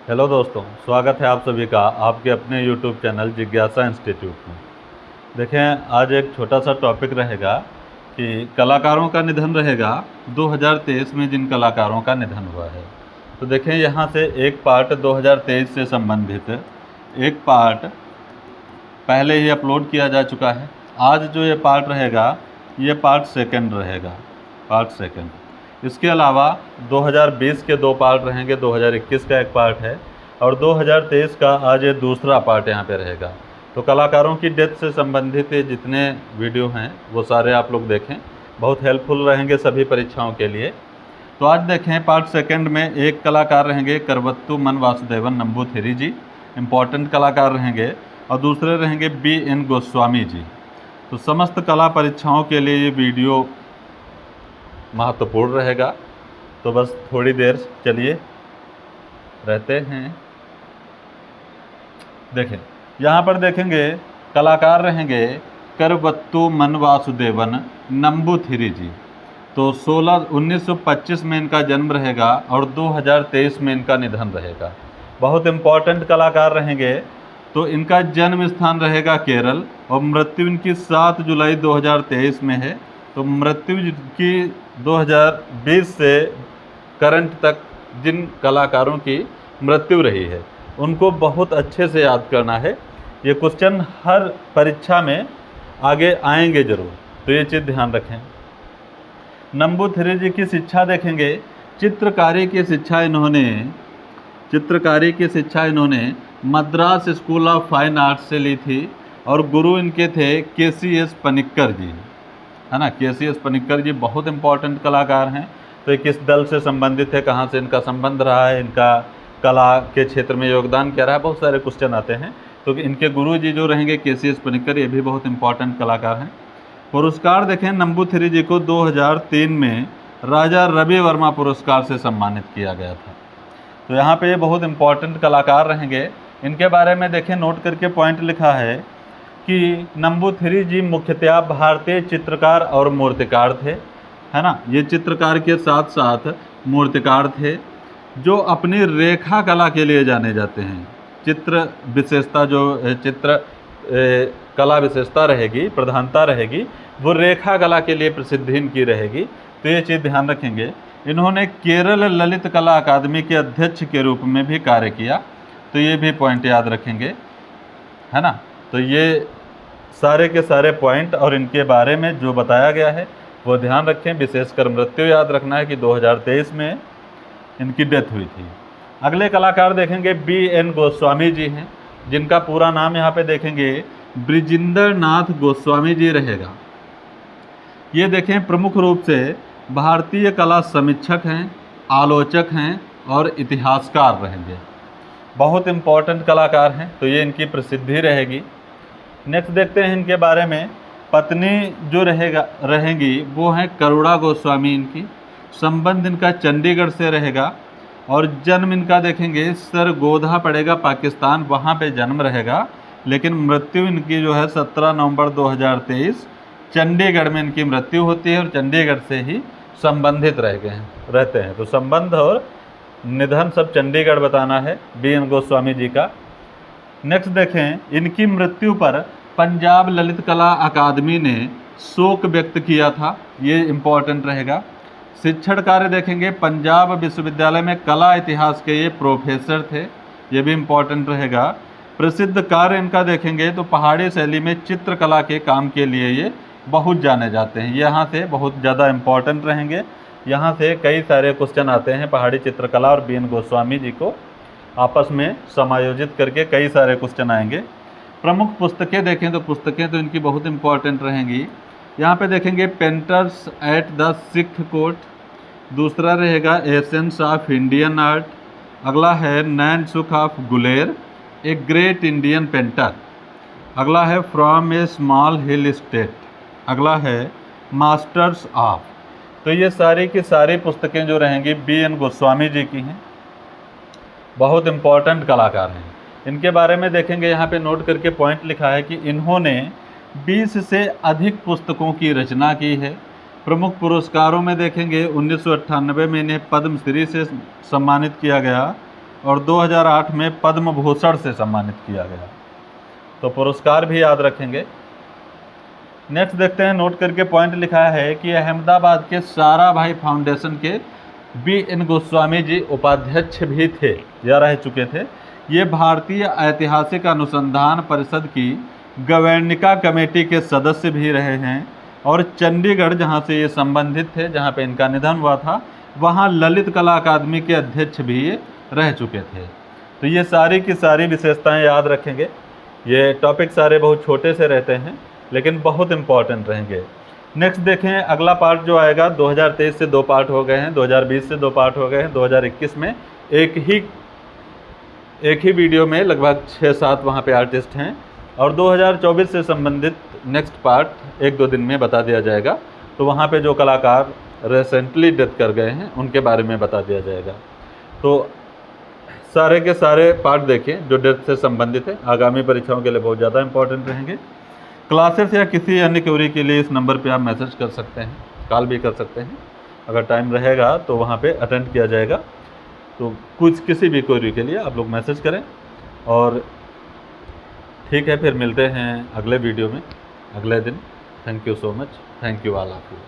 Hello दोस्तों, स्वागत है आप सभी का आपके अपने YouTube चैनल जिज्ञासा इंस्टीट्यूट में। देखें, आज एक छोटा सा टॉपिक रहेगा कि कलाकारों का निधन रहेगा 2023 में जिन कलाकारों का निधन हुआ है। तो देखें, यहाँ से एक पार्ट 2023 से संबंधित एक पार्ट पहले ही अपलोड किया जा चुका है। आज जो ये पार्ट रहेगा, ये पार्ट सेकंड रहेगा, पार्ट सेकंड। इसके अलावा 2020 के 2 पार्ट रहेंगे, 2021 का एक पार्ट है और 2023 का आज ये दूसरा पार्ट यहाँ पे रहेगा। तो कलाकारों की डेथ से संबंधित ये जितने वीडियो हैं वो सारे आप लोग देखें, बहुत हेल्पफुल रहेंगे सभी परीक्षाओं के लिए। तो आज देखें, पार्ट सेकंड में एक कलाकार रहेंगे करवत्तु मन वासुदेवन नंबूथिरी जी, इम्पॉर्टेंट कलाकार रहेंगे, और दूसरे रहेंगे BN गोस्वामी जी। तो समस्त कला परीक्षाओं के लिए ये वीडियो महत्वपूर्ण रहेगा। तो बस थोड़ी देर चलिए रहते हैं। देखें, यहाँ पर देखेंगे कलाकार रहेंगे करवत्तु मन वासुदेवन नंबूथिरी जी। तो 1925 में इनका जन्म रहेगा और 2023 में इनका निधन रहेगा। बहुत इम्पॉर्टेंट कलाकार रहेंगे। तो इनका जन्म स्थान रहेगा केरल और मृत्यु इनकी 7 जुलाई 2023 में है। तो मृत्यु की 2020 से करंट तक जिन कलाकारों की मृत्यु रही है उनको बहुत अच्छे से याद करना है। ये क्वेश्चन हर परीक्षा में आगे आएंगे ज़रूर, तो ये चीज़ ध्यान रखें। नंबूथिरी जी की शिक्षा देखेंगे, चित्रकारी की शिक्षा इन्होंने Madras school of fine arts से ली थी और गुरु इनके थे KCS पनिक्कर जी, है ना। KCS पनिक्कर जी बहुत इम्पॉर्टेंट कलाकार हैं। तो ये किस दल से संबंधित है, कहाँ से इनका संबंध रहा है, इनका कला के क्षेत्र में योगदान क्या रहा है, बहुत सारे क्वेश्चन आते हैं। तो इनके गुरु जी जो रहेंगे KCS पनिक्कर, ये भी बहुत इम्पॉर्टेंट कलाकार हैं। पुरस्कार देखें, नंबूथिरी जी को 2003 में राजा रवि वर्मा पुरस्कार से सम्मानित किया गया था। तो यहाँ पे ये बहुत इम्पॉर्टेंट कलाकार रहेंगे। इनके बारे में देखें, नोट करके पॉइंट लिखा है कि नंबूथिरी जी मुख्यतः भारतीय चित्रकार और मूर्तिकार थे, है ना। ये चित्रकार के साथ साथ मूर्तिकार थे जो अपनी रेखा कला के लिए जाने जाते हैं। चित्र विशेषता जो चित्र कला विशेषता रहेगी, प्रधानता रहेगी, वो रेखा कला के लिए प्रसिद्धि इनकी रहेगी। तो ये चीज़ ध्यान रखेंगे। इन्होंने केरल ललित कला अकादमी के अध्यक्ष के रूप में भी कार्य किया। तो ये भी पॉइंट याद रखेंगे, है ना। तो ये सारे के सारे पॉइंट और इनके बारे में जो बताया गया है वो ध्यान रखें। विशेषकर मृत्यु याद रखना है कि 2023 में इनकी डेथ हुई थी। अगले कलाकार देखेंगे BN गोस्वामी जी हैं, जिनका पूरा नाम यहाँ पे देखेंगे ब्रिजिंदर नाथ गोस्वामी जी रहेगा। ये देखें, प्रमुख रूप से भारतीय कला समीक्षक हैं, आलोचक हैं और इतिहासकार रहेंगे। बहुत इम्पॉर्टेंट कलाकार हैं, तो ये इनकी प्रसिद्धि रहेगी। नेक्स्ट देखते हैं इनके बारे में। पत्नी जो रहेंगी वो हैं करुणा गोस्वामी। इनकी संबंध इनका चंडीगढ़ से रहेगा और जन्म इनका देखेंगे सरगोधा पड़ेगा पाकिस्तान, वहाँ पे जन्म रहेगा। लेकिन मृत्यु इनकी जो है 17 नवंबर 2023 चंडीगढ़ में इनकी मृत्यु होती है और चंडीगढ़ से ही संबंधित रहते हैं। तो संबंध और निधन सब चंडीगढ़ बताना है BN गोस्वामी जी का। नेक्स्ट देखें, इनकी मृत्यु पर पंजाब ललित कला अकादमी ने शोक व्यक्त किया था, ये इम्पॉर्टेंट रहेगा। शिक्षण कार्य देखेंगे, पंजाब विश्वविद्यालय में कला इतिहास के ये प्रोफेसर थे, ये भी इम्पॉर्टेंट रहेगा। प्रसिद्ध कार्य इनका देखेंगे तो पहाड़ी शैली में चित्रकला के काम के लिए ये बहुत जाने जाते हैं। यहाँ से बहुत ज़्यादा इम्पॉर्टेंट रहेंगे। यहाँ से कई सारे क्वेश्चन आते हैं पहाड़ी चित्रकला और BN गोस्वामी जी को आपस में समायोजित करके कई सारे क्वेश्चन आएंगे। प्रमुख पुस्तकें देखें तो पुस्तकें तो इनकी बहुत इम्पॉर्टेंट रहेंगी। यहाँ पे देखेंगे painters at the sixth court, दूसरा रहेगा एसेंस ऑफ इंडियन आर्ट, अगला है नैन सुख of Guler, a great Indian painter, अगला है from A small hill state, अगला है मास्टर्स ऑफ। तो ये सारी की सारी पुस्तकें जो रहेंगी BN गोस्वामी जी की हैं, बहुत इम्पॉर्टेंट कलाकार हैं। इनके बारे में देखेंगे, यहाँ पे नोट करके पॉइंट लिखा है कि इन्होंने 20 से अधिक पुस्तकों की रचना की है। प्रमुख पुरस्कारों में देखेंगे 1998 में इन्हें पद्मश्री से सम्मानित किया गया और 2008 में पद्म भूषण से सम्मानित किया गया। तो पुरस्कार भी याद रखेंगे। नेक्स्ट देखते हैं, नोट करके पॉइंट लिखा है कि अहमदाबाद के साराभाई फाउंडेशन के BN गोस्वामी जी उपाध्यक्ष भी थे या रह चुके थे। ये भारतीय ऐतिहासिक अनुसंधान परिषद की गवेर्निका कमेटी के सदस्य भी रहे हैं और चंडीगढ़ जहाँ से ये संबंधित थे, जहाँ पे इनका निधन हुआ था, वहाँ ललित कला अकादमी के अध्यक्ष भी ये रह चुके थे। तो ये सारी की सारी विशेषताएं याद रखेंगे। ये टॉपिक सारे बहुत छोटे से रहते हैं लेकिन बहुत इम्पॉर्टेंट रहेंगे। नेक्स्ट देखें, अगला पार्ट जो आएगा 2023 से 2 पार्ट हो गए हैं, 2020 से 2 पार्ट हो गए हैं, 2021 में एक ही वीडियो में लगभग 6-7 वहाँ पे आर्टिस्ट हैं और 2024 से संबंधित नेक्स्ट पार्ट 1-2 दिन में बता दिया जाएगा। तो वहाँ पे जो कलाकार रिसेंटली डेथ कर गए हैं उनके बारे में बता दिया जाएगा। तो सारे के सारे पार्ट देखें जो डेथ से संबंधित है, आगामी परीक्षाओं के लिए बहुत ज़्यादा इंपॉर्टेंट रहेंगे। क्लासेस या किसी अन्य क्वेरी के लिए इस नंबर पे आप मैसेज कर सकते हैं, कॉल भी कर सकते हैं। अगर टाइम रहेगा तो वहाँ पे अटेंड किया जाएगा। तो किसी भी क्वेरी के लिए आप लोग मैसेज करें। और ठीक है, फिर मिलते हैं अगले वीडियो में अगले दिन। Thank you so much. Thank you all of you.